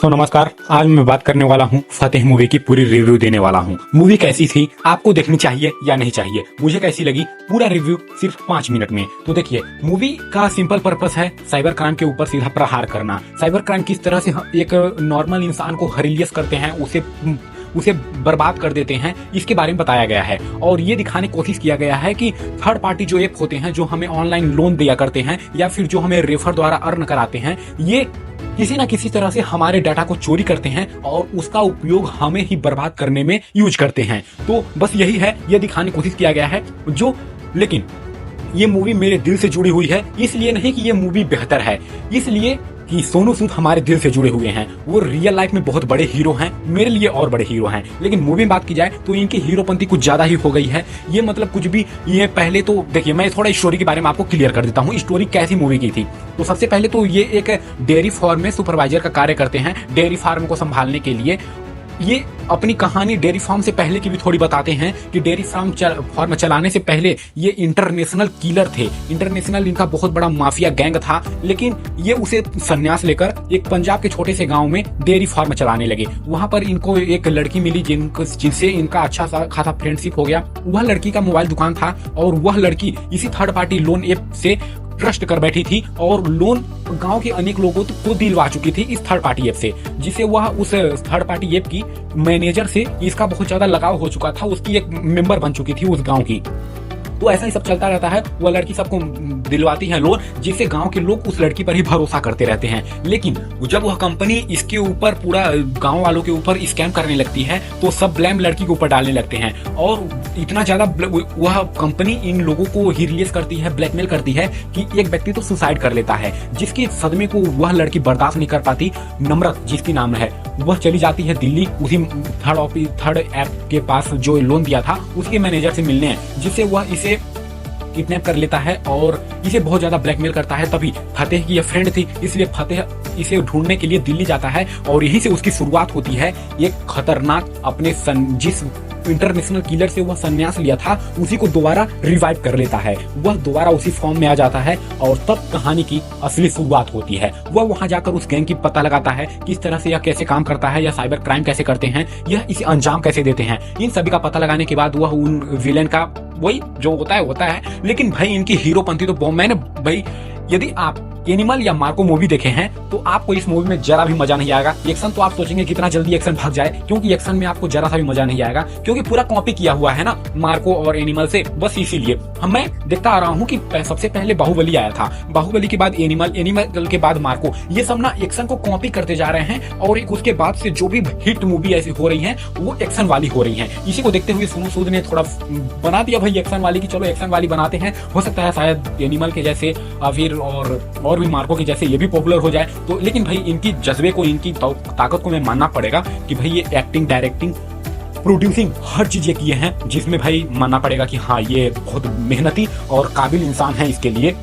तो नमस्कार, आज मैं बात करने वाला हूँ फतेह मूवी की पूरी रिव्यू देने वाला हूँ। मूवी कैसी थी, आपको देखनी चाहिए या नहीं चाहिए, मुझे कैसी लगी, पूरा रिव्यू सिर्फ 5 मिनट में। तो देखिए, मूवी का सिंपल पर्पस है साइबर क्राइम के ऊपर सीधा प्रहार करना। साइबर क्राइम किस तरह से एक नॉर्मल इंसान को हरिलियस करते हैं, उसे बर्बाद कर देते हैं, इसके बारे में बताया गया है। और ये दिखाने की कोशिश किया गया है कि थर्ड पार्टी जो ऐप होते हैं, जो हमें ऑनलाइन लोन दिया करते हैं या फिर जो हमें रेफर द्वारा अर्न कराते हैं, ये किसी ना किसी तरह से हमारे डाटा को चोरी करते हैं और उसका उपयोग हमें ही बर्बाद करने में यूज करते हैं। तो बस यही है, ये दिखाने की कोशिश किया गया है। लेकिन ये मूवी मेरे दिल से जुड़ी हुई है, इसलिए नहीं कि ये मूवी बेहतर है, इसलिए कि सोनू सूद हमारे दिल से जुड़े हुए हैं। वो रियल लाइफ में बहुत बड़े हीरो हैं, मेरे लिए और बड़े हीरो हैं। लेकिन मूवी में बात की जाए तो इनकी हीरोपंती कुछ ज्यादा ही हो गई है। ये मतलब कुछ भी, ये पहले तो देखिए, मैं थोड़ा स्टोरी के बारे में आपको क्लियर कर देता हूँ, स्टोरी कैसी मूवी की थी। तो सबसे पहले तो ये एक डेयरी फार्म में सुपरवाइजर का कार्य करते हैं, डेयरी फार्म को संभालने के लिए। ये अपनी कहानी डेयरी फार्म से पहले की भी थोड़ी बताते हैं कि डेयरी फार्म चलाने से पहले ये इंटरनेशनल किलर थे। इंटरनेशनल इनका बहुत बड़ा माफिया गैंग था, लेकिन ये उसे संन्यास लेकर एक पंजाब के छोटे से गांव में डेयरी फार्म चलाने लगे। वहां पर इनको एक लड़की मिली जिनसे इनका अच्छा खासा फ्रेंडशिप हो गया। वह लड़की का मोबाइल दुकान था और वह लड़की इसी थर्ड पार्टी लोन ऐप से ट्रस्ट कर बैठी थी और लोन गांव के अनेक लोगों को दिलवा चुकी थी इस थर्ड पार्टी ऐप से, जिसे वह उस थर्ड पार्टी ऐप की मैनेजर से इसका बहुत ज्यादा लगाव हो चुका था, उसकी एक मेंबर बन चुकी थी उस गांव की। तो ऐसा ही सब चलता रहता है। वह लड़की सबको दिलवाती है लोन, जिससे गांव के लोग उस लड़की पर ही भरोसा करते रहते हैं। लेकिन जब वह कंपनी इसके ऊपर पूरा गांव वालों के ऊपर स्कैम करने लगती है तो सब ब्लेम लड़की के ऊपर डालने लगते हैं और इतना ज्यादा वह कंपनी इन लोगों को ही रिलीज करती है, ब्लैकमेल करती है कि एक व्यक्ति तो सुसाइड कर लेता है, जिसके सदमे को वह लड़की बर्दाश्त नहीं कर पाती। नम्रत जिसकी नाम है, वह चली जाती है दिल्ली उसी थर्ड ऐप के पास जो लोन दिया था उसके मैनेजर से मिलने, जिससे वह इसे किडनैप कर लेता है और इसे बहुत ज्यादा ब्लैकमेल करता है। तभी फतेह की यह फ्रेंड थी, इसलिए फतेह इसे ढूंढने के लिए दिल्ली जाता है और यहीं से उसकी शुरुआत होती है। एक खतरनाक अपने जिस इंटरनेशनल किलर से वह संन्यास लिया था उसी को दोबारा रिवाइव कर लेता है। वह दोबारा उसी फॉर्म में आ जाता है और तब कहानी की असली शुरुआत होती है। वह वहां जाकर उस गैंग की पता लगाता है, किस तरह से यह कैसे काम करता है, यह साइबर क्राइम कैसे करते हैं, यह इसे अंजाम कैसे देते हैं। इन सभी का पता लगाने के बाद वह उन विलेन का वही जो होता है। लेकिन भाई इनकी हीरोपंती तो मैंने भाई, यदि आप एनिमल या मार्को मूवी देखे हैं तो आपको इस मूवी में जरा भी मजा नहीं आएगा। एक्शन तो आप सोचेंगे कितना जल्दी एक्शन भाग जाए, क्योंकि एक्शन में आपको जरा सा भी मजा नहीं आएगा, क्योंकि पूरा कॉपी किया हुआ है ना मार्को और एनिमल से। बस इसीलिए मैं देखता आ रहा हूँ कि सबसे पहले बाहुबली आया था, बाहुबली के बाद एनिमल के बाद मार्को, ये सब ना एक्शन को कॉपी करते जा रहे हैं और एक उसके बाद से जो भी हिट मूवी ऐसी हो रही है वो एक्शन वाली हो रही है। इसी को देखते हुए सोनू सूद ने थोड़ा बना दिया भाई एक्शन वाली की, चलो एक्शन वाली बनाते हैं, हो सकता है शायद एनिमल के जैसे फिर और भी मार्को के जैसे ये भी पॉपुलर हो जाए। तो लेकिन भाई इनकी जज्बे को, इनकी ताकत को मैं मानना पड़ेगा कि भाई ये एक्टिंग, डायरेक्टिंग, प्रोड्यूसिंग हर चीज ये किए हैं, जिसमें भाई मानना पड़ेगा कि हाँ ये बहुत मेहनती और काबिल इंसान है। इसके लिए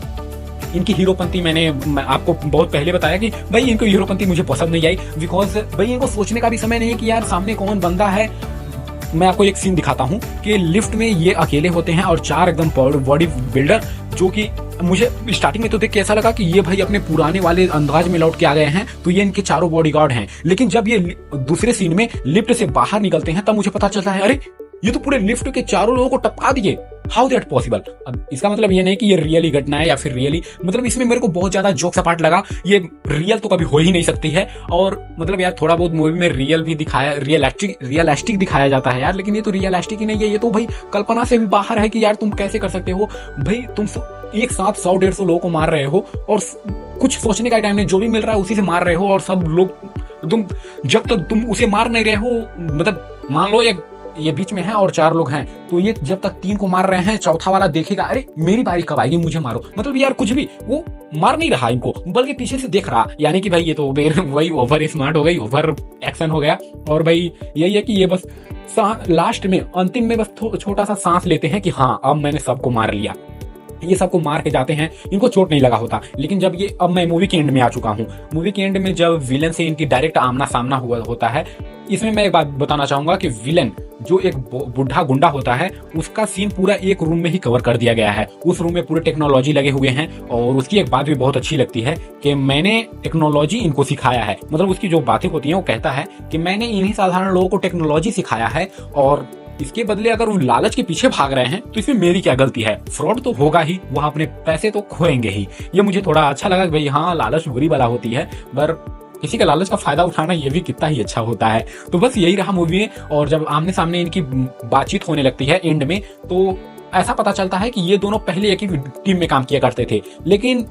इनकी हीरोपंती मैं आपको बहुत पहले बताया कि भाई इनको हीरोपंती मुझे पसंद नहीं आई, बिकॉज भाई इनको सोचने का भी समय नहीं है कि यार सामने कौन बंदा है। मैं आपको एक सीन दिखाता हूँ कि लिफ्ट में ये अकेले होते हैं और 4 एकदम बॉडी बिल्डर, जो कि मुझे स्टार्टिंग में तो देख के ऐसा लगा कि ये भाई अपने पुराने वाले अंदाज में लौट के आ गए हैं, तो ये इनके चारों बॉडीगार्ड हैं। लेकिन जब ये दूसरे सीन में लिफ्ट से बाहर निकलते हैं तब मुझे पता चलता है, अरे ये तो पूरे लिफ्ट के चारों लोगों को टपका दिए, हाउ दैट पॉसिबल। अब इसका मतलब ये नहीं कि ये रियली घटना है या फिर रियली, मतलब इसमें मेरे को बहुत ज्यादा जोक सपाट लगा। ये रियल तो कभी हो ही नहीं सकती है, और मतलब यार थोड़ा बहुत मूवी में रियल भी दिखाया, रियलिस्टिक दिखाया जाता है यार, लेकिन ये तो रियलिस्टिक ही नहीं है, ये तो भाई कल्पना से भी बाहर है कि यार तुम कैसे कर सकते हो भाई, तुम एक साथ 100-150 लोगों को मार रहे हो और कुछ सोचने का टाइम नहीं, जो भी मिल रहा है उसी से मार रहे हो, और सब लोग जब तक तुम उसे मार नहीं रहे हो, मतलब मान लो ये बीच में है और 4 लोग हैं, तो ये जब तक 3 को मार रहे हैं, चौथा वाला देखेगा अरे मेरी बारी कब आएगी, मुझे मारो, मतलब यार कुछ भी वो मार नहीं रहा इनको, बल्कि पीछे से देख रहा, यानी कि भाई ये तो वही ओवर स्मार्ट हो गई, ओवर एक्शन हो गया। और भाई यही है कि ये बस लास्ट में, अंतिम में बस छोटा सा सांस लेते हैं कि हाँ अब मैंने सबको मार लिया। ये सबको मार के जाते हैं, इनको चोट नहीं लगा होता। लेकिन जब ये, अब मैं मूवी के एंड में आ चुका हूँ, मूवी के एंड में जब विलन से इनकी डायरेक्ट आमना सामना हुआ होता है, इसमें मैं एक बात बताना चाहूंगा कि विलन जो एक बुढ़ा गुंडा होता है उसका सीन पूरा एक रूम में ही कवर कर दिया गया है। उस रूम में पूरे टेक्नोलॉजी लगे हुए हैं और उसकी एक बात भी बहुत अच्छी लगती है कि मैंने टेक्नोलॉजी इनको सिखाया है। मतलब उसकी जो बातें होती हैं वो कहता है कि मैंने इन्हीं साधारण लोगों को टेक्नोलॉजी सिखाया है और इसके बदले अगर वो लालच के पीछे भाग रहे हैं तो इसमें मेरी क्या गलती है। फ्रॉड तो होगा ही, वहां अपने पैसे तो खोएंगे ही। ये मुझे थोड़ा अच्छा लगा कि भाई हाँ, लालच बुरी बला होती है, पर किसी का लालच का फायदा उठाना ये भी कितना ही अच्छा होता है। तो बस यही रहा मूवी में। और जब आमने सामने इनकी बातचीत होने लगती है एंड में, तो ऐसा पता चलता है कि ये दोनों पहले एक ही टीम में काम किया करते थे, लेकिन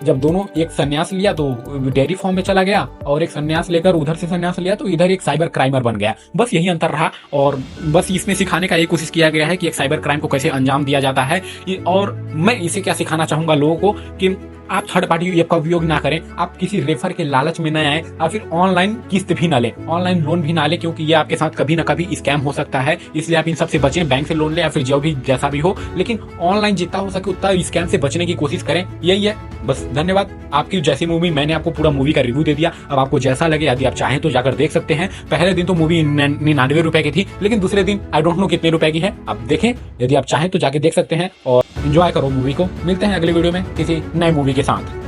जब दोनों एक संन्यास लिया तो डेयरी फार्म में चला गया और एक संन्यास लेकर उधर से संन्यास लिया तो इधर एक साइबर क्राइमर बन गया। बस यही अंतर रहा और बस इसमें सिखाने का एक कोशिश किया गया है कि एक साइबर क्राइम को कैसे अंजाम दिया जाता है। और मैं इसे क्या सिखाना चाहूंगा लोगों को कि आप थर्ड पार्टी ऐप का उपयोग ना करें, आप किसी रेफर के लालच में न आए और फिर ऑनलाइन किस्त भी ना लें, ऑनलाइन लोन भी ना लें, क्योंकि ये आपके साथ कभी ना कभी स्कैम हो सकता है। इसलिए आप इन सब से बचें, बैंक से लोन लें या फिर जो भी जैसा भी हो, लेकिन ऑनलाइन जितना हो सके उतना स्कैम से बचने की कोशिश करें। यही है बस। धन्यवाद। आपकी जैसी मूवी, मैंने आपको पूरा मूवी का रिव्यू दे दिया। अब आपको जैसा लगे, यदि आप चाहें तो जाकर देख सकते हैं। पहले दिन तो मूवी 99 रुपए की थी, लेकिन दूसरे दिन आई डोंट नो कितने रुपए की है, आप देखें। यदि आप चाहें तो जाके देख सकते हैं और एंजॉय करो मूवी को। मिलते हैं अगले वीडियो में किसी नए मूवी के साथ।